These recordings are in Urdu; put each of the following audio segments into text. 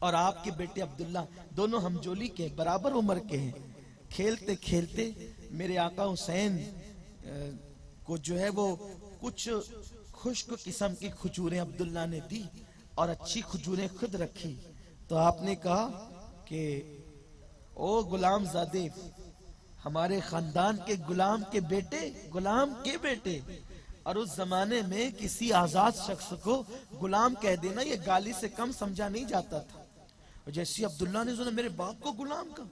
اور آپ کے بیٹے عبداللہ دونوں ہمجولی کے برابر عمر کے ہیں. کھیلتے کھیلتے میرے آقا حسین کو جو ہے وہ کچھ خشک قسم کی کھجوریں عبداللہ نے دی اور اچھی کھجوریں خود رکھی. تو آپ نے کہا کہ او غلام زادے، ہمارے خاندان کے غلام کے بیٹے. اور اس زمانے میں کسی آزاد شخص کو غلام کہہ دینا یہ گالی سے کم سمجھا نہیں جاتا تھا. جیسے عبداللہ نے سنا میرے باپ کو غلام کا،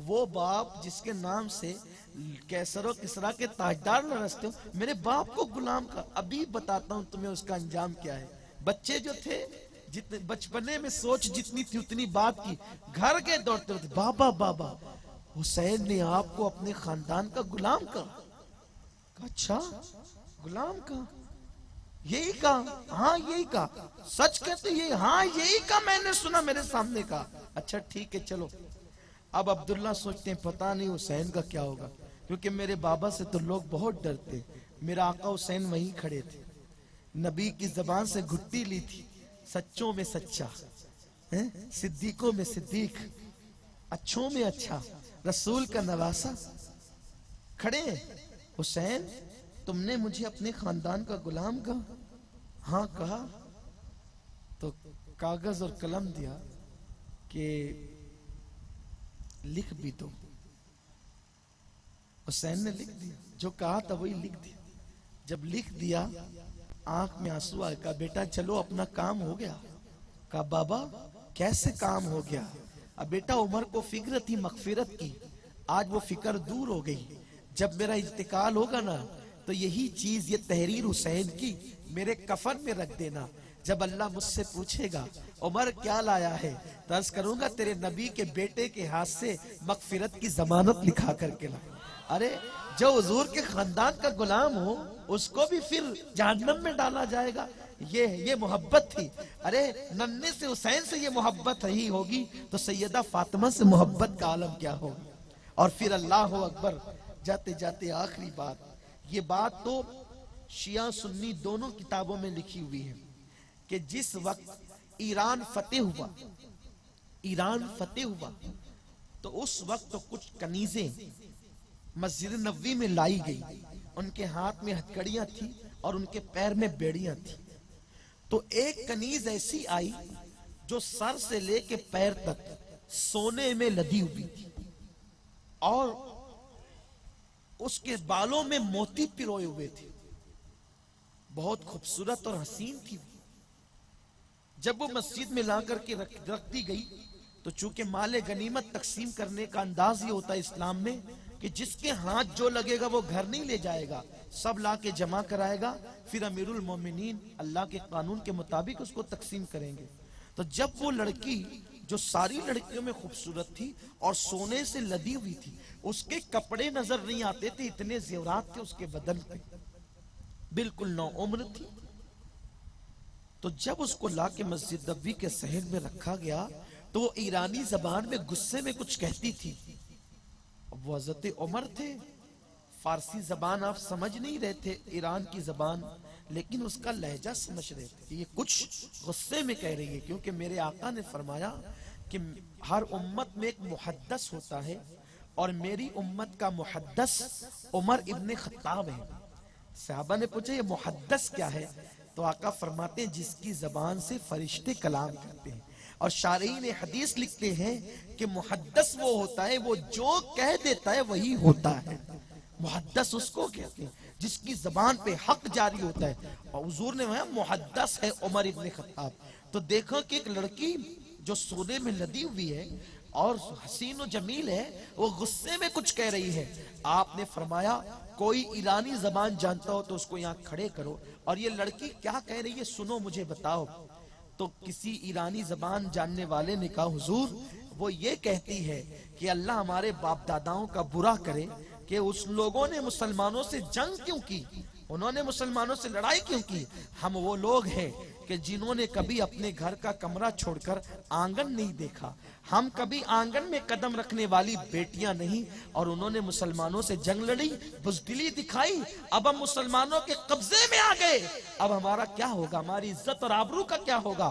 وہ باپ جس کے نام سے کیسر و کسرا کے تاجدار لرزتے ہو، میرے باپ کو غلام کا. ابھی بتاتا ہوں تمہیں اس کا انجام کیا ہے. بچے جو تھے جتنے بچپنے میں سوچ جتنی تھی اتنی بات کی، گھر کے دوڑتے ہوتے بابا بابا حسین نے آپ کو اپنے خاندان کا غلام کہا. اچھا غلام کا یہی کہا؟ ہاں یہی کہا. سچ کہتے یہ؟ ہاں یہی کہا، میں نے سنا میرے سامنے کہا. اچھا ٹھیک ہے چلو. اب عبداللہ سوچتے ہیں پتہ نہیں حسین کا کیا ہوگا، کیونکہ میرے بابا سے تو لوگ بہت ڈرتے. میرا آقا حسین وہیں کھڑے تھے، نبی کی زبان سے گھٹی لی تھی، سچوں میں سچا، صدیقوں میں صدیق، اچھوں میں اچھا، رسول کا نواسا. کھڑے حسین تم نے مجھے اپنے خاندان کا غلام کہا؟ ہاں کہا. تو کاغذ اور قلم دیا کہ لکھ بھی دو. حسین نے لکھ دیا، جو کہا تھا وہی لکھ دیا. جب لکھ دیا آنکھ میں آنسو آئے. کہا بیٹا چلو اپنا کام ہو گیا. کہا بابا کیسے کام ہو گیا؟ اب بیٹا عمر کو فکر تھی مغفرت کی، آج وہ فکر دور ہو گئی. جب میرا انتقال ہوگا نا تو یہی چیز، یہ تحریر حسین کی میرے کفن میں رکھ دینا. جب اللہ مجھ سے پوچھے گا عمر کیا لایا ہے تو عرض کروں گا تیرے نبی کے بیٹے کے ہاتھ سے مغفرت کی ضمانت لکھا کر کے لا. ارے جو حضور کے خاندان کا غلام ہو اس کو بھی پھر جہنم میں ڈالا جائے گا؟ یہ محبت تھی. ارے ننھے سے حسین سے یہ محبت ہی ہوگی تو سیدہ فاطمہ سے محبت کا عالم کیا ہوگا؟ اور پھر اللہ اکبر. جاتے جاتے آخری بات، یہ بات تو شیعہ سنی دونوں کتابوں میں لکھی ہوئی ہے کہ جس وقت ایران فتح ہوا تو اس وقت تو کچھ کنیزیں مسجد نبوی میں لائی گئی. ان کے ہاتھ میں ہتھکڑیاں تھیں اور ان کے پیر میں بیڑیاں تھیں. تو ایک کنیز ایسی آئی جو سر سے لے کے پیر تک سونے میں لدی ہوئی تھی اور اس کے بالوں میں موتی پروئے ہوئے تھے. بہت خوبصورت اور حسین تھی. جب وہ مسجد میں لا کر کے رکھ دی گئی تو چونکہ مال غنیمت تقسیم کرنے کا انداز یہ ہوتا ہے اسلام میں کہ جس کے ہاتھ جو لگے گا وہ گھر نہیں لے جائے گا، سب لا کے جمع کرائے گا، پھر امیر المومنین اللہ کے قانون کے مطابق اس کو تقسیم کریں گے. تو جب وہ لڑکی جو ساری لڑکیوں میں خوبصورت تھی اور سونے سے لدی ہوئی تھی، اس کے کپڑے نظر نہیں آتے تھے، اتنے زیورات تھے اس کے بدن پہ، بالکل نو عمر تھی. تو جب اس کو لا کے مسجد نبوی کے صحن میں رکھا گیا تو وہ ایرانی زبان میں غصے میں کچھ کہتی تھی. اب وہ حضرت عمر تھے، فارسی زبان آپ سمجھ نہیں رہے تھے، ایران کی زبان، لیکن اس کا لہجہ سمجھ رہے تھے. یہ کچھ غصے میں کہہ رہی ہے کیونکہ میرے آقا نے فرمایا کہ ہر امت میں ایک محدث ہوتا ہے اور میری امت کا محدث عمر ابن خطاب ہے. صحابہ نے پوچھا یہ محدث کیا ہے؟ تو آقا فرماتے ہیں جس کی زبان سے فرشتے کلام کرتے ہیں. اور شارحین حدیث لکھتے ہیں کہ محدث وہ ہوتا ہے وہ جو کہہ دیتا ہے وہی ہوتا ہے. محدث اس کو کہتے ہیں جس کی زبان پہ حق جاری ہوتا ہے. اور حضور نے کہا محدث ہے عمر ابن خطاب. تو دیکھو کہ ایک لڑکی جو سونے میں لدی ہوئی ہے اور حسین و جمیل ہے، وہ غصے میں کچھ کہہ رہی ہے. آپ نے فرمایا کوئی ایرانی زبان جانتا ہو تو اس کو یہاں کھڑے کرو اور یہ لڑکی کیا کہہ رہی ہے سنو مجھے بتاؤ. تو کسی ایرانی زبان جاننے والے نے کہا حضور وہ یہ کہتی ہے کہ اللہ ہمارے باپ داداؤں کا برا کرے کہ اس لوگوں نے مسلمانوں سے جنگ کیوں کی، انہوں نے مسلمانوں سے لڑائی کیوں کی. ہم وہ لوگ ہیں کہ جنہوں نے کبھی اپنے گھر کا کمرہ چھوڑ کر آنگن نہیں دیکھا، ہم کبھی آنگن میں قدم رکھنے والی بیٹیاں نہیں، اور انہوں نے مسلمانوں سے جنگ لڑی، بزدلی دکھائی، اب ہم مسلمانوں کے قبضے میں آ گئے، اب ہمارا کیا ہوگا، ہماری عزت اور آبرو کا کیا ہوگا،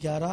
11,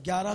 11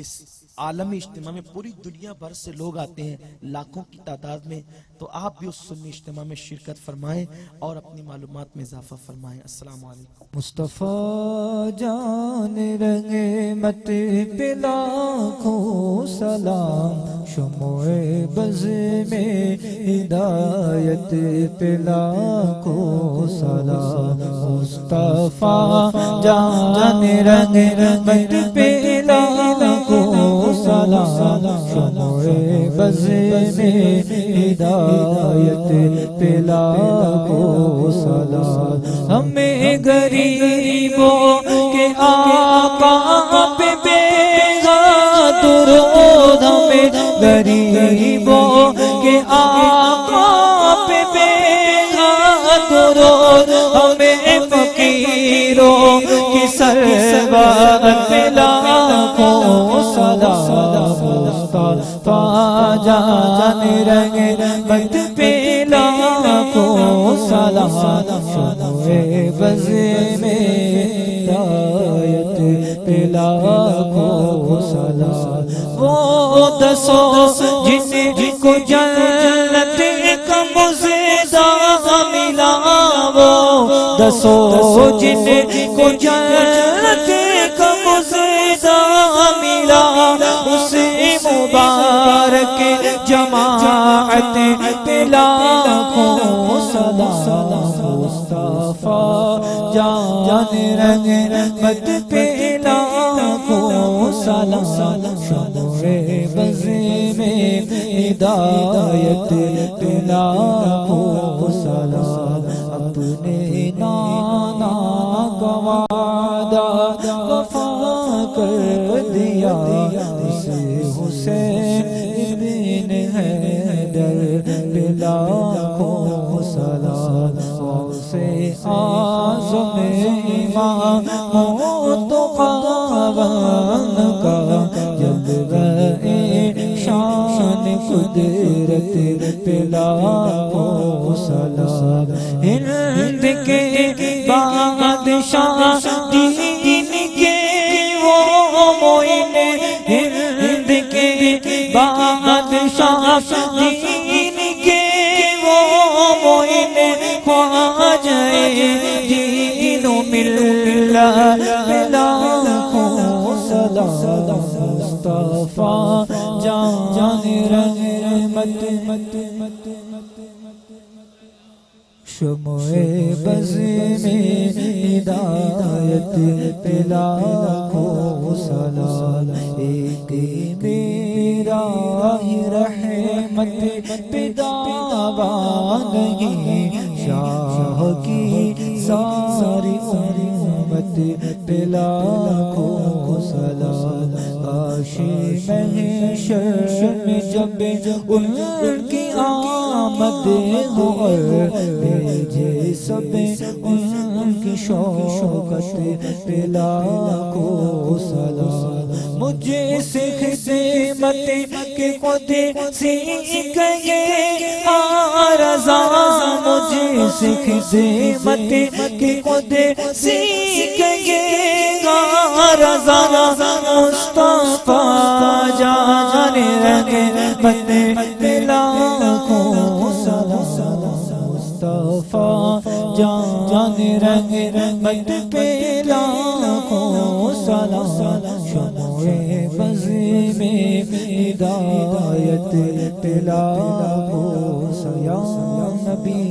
اس عالمی اجتماع میں پوری دنیا بھر سے لوگ آتے ہیں لاکھوں کی تعداد میں، تو آپ بھی اس سنی اجتماع میں شرکت فرمائیں اور اپنی معلومات میں اضافہ فرمائیں۔ السلام علیکم۔ مصطفیٰ جان رحمت پہ لاکھوں سلام، شمع بز میں ہدایت پہ لاکھوں سلام، مصطفیٰ جان رحمت پہ لاکھوں سلام، شمع بز میں ہدایت پہ لاکھوں سلام، ہمیں غریبوں کے آقا پہ بھیجا درود، ہمیں غریبوں کے آقا پہ بھیجا درود، ہمیں فقیروں کی سربت پہ لاکھوں سلام، مصطفیٰ جان رحمت پہ لاکھوں سلام، شمع بز میں ہدایت پہ لاکھوں سلام، وہ دسوں جن کو جنت کا مزدہ ملا، وہ دسوں جن کو جنت کا مزدہ ملا، اس مبارک جماعت پہ لاکھوں سلام، مصطفیٰ جان رحمت پہ لاکھوں سلام، شمع بز میں ہدایت پہ لاکھوں سلام، اپنے نانا کا وعدہ وفا کر دیا، اسے حسین ابن حیدر پہ لاکھوں سلام، غوث اعظم امام تو قابان کا جلوہ شان قدرت پہ لاکھوں سلام، ہند کے بادشاہ دین کے وہ معین، ہند کے بادشاہ دین کے وہ معین، خواجہ دین و ملت پہ لاکھوں سلام، مصطفیٰ جان رحمت، شمع بز میں ہدایت پہ لاکھوں سلام، ایک میرا ہی رحمت پہ دعویٰ نہیں، شاہ کی ساری امت پہ لاکھوں سلام، کاش محشر میں جب ان کی آمد ہو، بھیجے سب ان کی شوکت پہ لاکھوں سلام، مجھے سکھ خدمت کے خود سیکھ گئے رضا، مجھے سکھ خدمت کے خود سیکھ گئے رضا، مصطفیٰ جان رحمت پہ لاکھوں سلام، مصطفیٰ جان رحمت پہ لاکھوں سلام، شمع بز میں ہدایت پہ لاکھوں سلام، نبی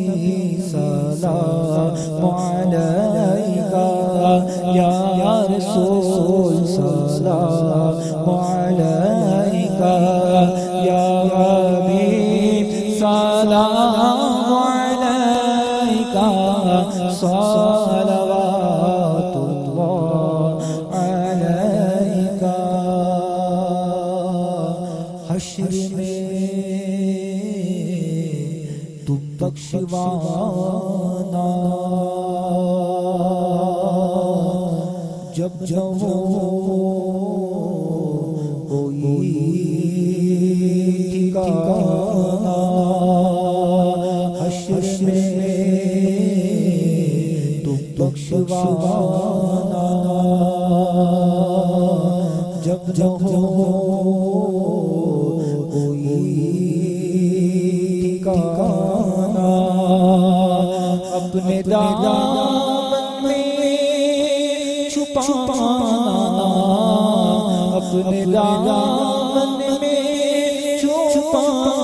سلام علیکہ یا رسول سلام علیکہ یا حبیب سلام علیکہ، صلوات اللہ علیکہ، حشر میں تم بخشوانا، جب جو کوئی ٹھکانا، حشر میں تم بخشوانا، جب جب ہو کوئی ٹھکانہ اپنے دامن میں چھپانا، اپنے دامن میں چھپانا،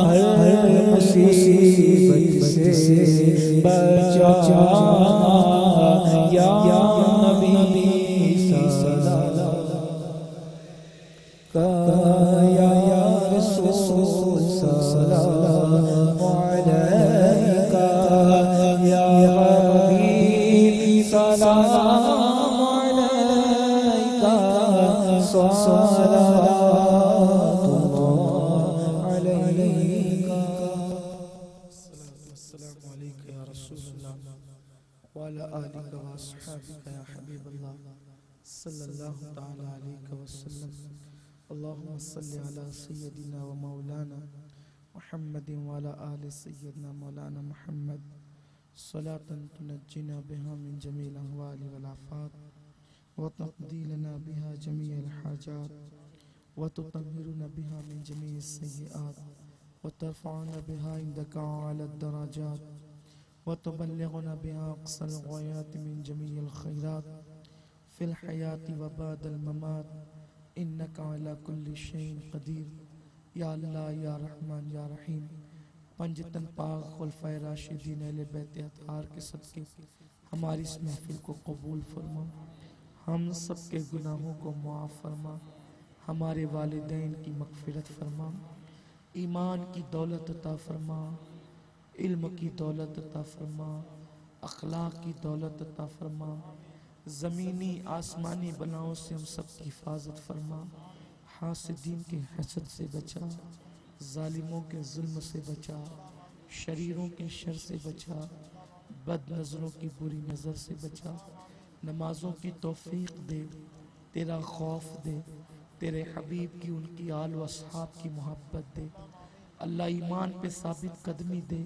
ہر مصیبت سے بچانا یا نبی یا رسول سلام علیک یا حبیب سلام علیک صلوات اللہ علیک۔ السلام علیکم یا رسول اللہ وعلی آلک و اصحابک یا حبیب اللہ صلی اللہ تعالی علیہ وسلم۔ اللہم صلی علی سیدنا و مولانا محمد وعلی آل سیدنا مولانا محمد صلاة تنجینا بها من جمیع الاحوال والآفات وتقضی لنا بها جمیع الحاجات وتطہرنا بها من جمیع السیئات وترفعنا بها عندك أعلى الدرجات وتبلغنا بها أقصى الغايات من جميع الخيرات في الحياة وبعد الممات إنك على كل شيء قدير۔ یا اللہ یا رحمان یا رحیم، پنجتن پاک خلفائے راشدین اہل بیت اطہار کے صدقے ہماری اس محفل کو قبول فرما، ہم سب کے گناہوں کو معاف فرما، ہمارے والدین کی مغفرت فرما، ایمان کی دولت عطا فرما، علم کی دولت عطا فرما، اخلاق کی دولت عطا فرما، زمینی آسمانی بلاؤں سے ہم سب کی حفاظت فرما، حاسدین کے حسد سے بچا، ظالموں کے ظلم سے بچا، شریروں کے شر سے بچا، بد نظروں کی بری نظر سے بچا، نمازوں کی توفیق دے، تیرا خوف دے، تیرے حبیب کی ان کی آل و اصحاب کی محبت دے، اللہ ایمان پہ ثابت قدمی دے،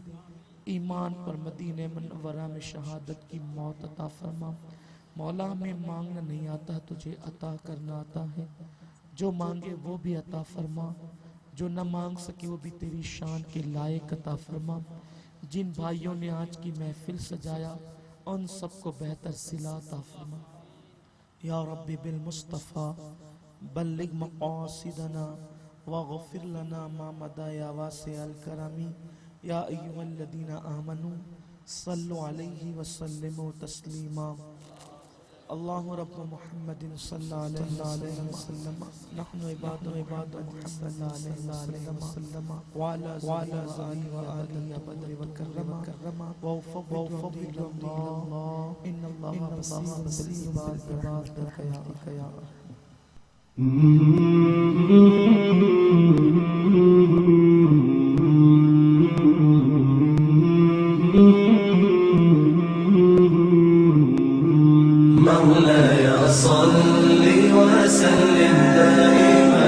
ایمان پر مدینہ منورہ میں شہادت کی موت عطا فرما۔ مولا ہمیں مانگنا نہیں آتا، تجھے عطا کرنا آتا ہے، جو مانگے وہ بھی عطا فرما، جو نہ مانگ سکے وہ بھی تیری شان کے لائق عطا فرما۔ جن بھائیوں نے آج کی محفل سجایا ان سب کو بہتر صلہ عطا فرما۔ یا رب بالمصطفیٰ بلغ مقاصدنا واغفر لنا ما مضى یا واسع الکرم یا ایھا الذین آمنوا صلوا علیہ وسلموا تسلیما۔ اللہ رب محمد صلی اللہ علیہ وسلم، نحن عباد محمد صلی اللہ علیہ وسلم وعلى آلہ وآلہ بدر وکرم وفضل اللہ ان اللہ بصیر بالعباد برحمتک یا مولاي صل وسلم دائما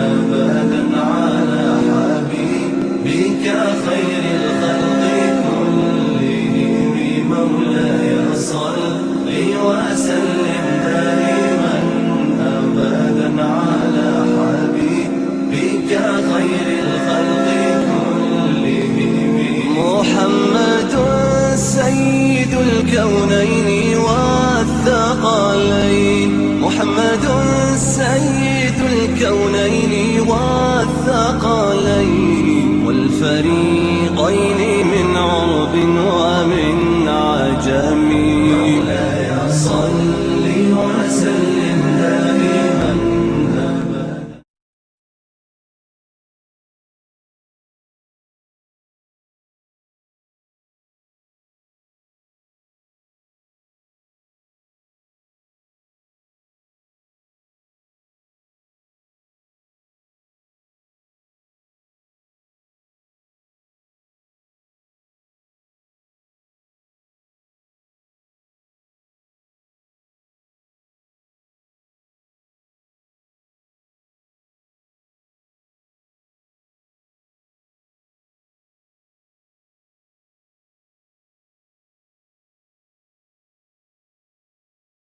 أبدا على حبيبك خير الخلق كلهم، مولاي صل وسلم دائما أبدا على حبيبك خير الخلق كلهم، محمد سيد الكونين والثقلين، محمد سيد الكونين والثقلين والفريق